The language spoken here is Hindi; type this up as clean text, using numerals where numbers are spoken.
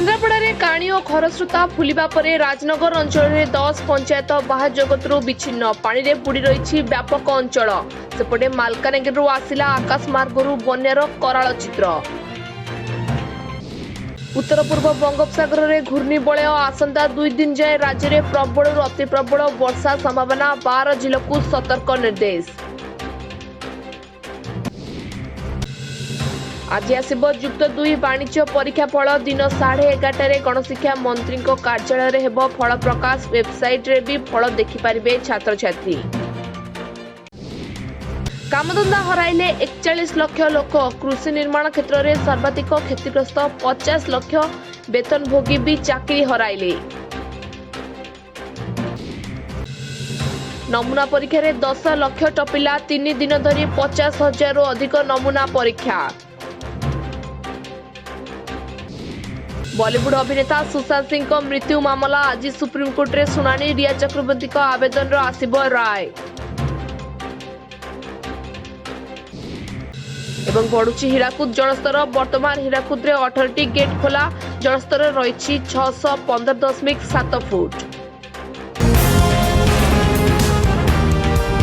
केन्द्रापड़ा काणी और खरस्रोता फुलिबा परे राजनगर अंचल में 10 पंचायत बाह्य जगतरू विच्छिन्न पानी रे बुड़ी रही व्यापक अंचल सेपटे मालकानगिरी आसिला आकाश मार्गरू बन्यार कराल चित्र। उत्तर पूर्व बंगोपसागर में घूर्णिबलय आसंता 2 दिन जाए राज्य में प्रबल अति प्रबल वर्षा संभावना 12 जिला को सतर्क निर्देश। आज आसब युक्त 2 वाणिज्य परीक्षा फल दिन 11:30 गणशिक्षा मंत्री कार्यालय हेब फल प्रकाश वेबसाइट रे भी फल देखिपारे छात्र छात्री। कामधंदा हराइले 41 लाख लोक कृषि निर्माण क्षेत्र में सर्वाधिक क्षतिग्रस्त 50 लाख वेतनभोगी भी चाकरी हराइले। नमूना परीक्षा रे 10 लाख टपिला 3 दिन धरी 50,000 रु अधिक नमूना परीक्षा। बॉलीवुड अभिनेता सुशांत सिंह मृत्यु मामला आज सुप्रीमकोर्ट रे सुनानी रिया चक्रवर्ती आवेदन आसिब राय एवं बढ़ुची हीराकुद जलस्तर वर्तमान हीराकुद रे 18टी गेट खोला जलस्तर रही 615.7 फुट।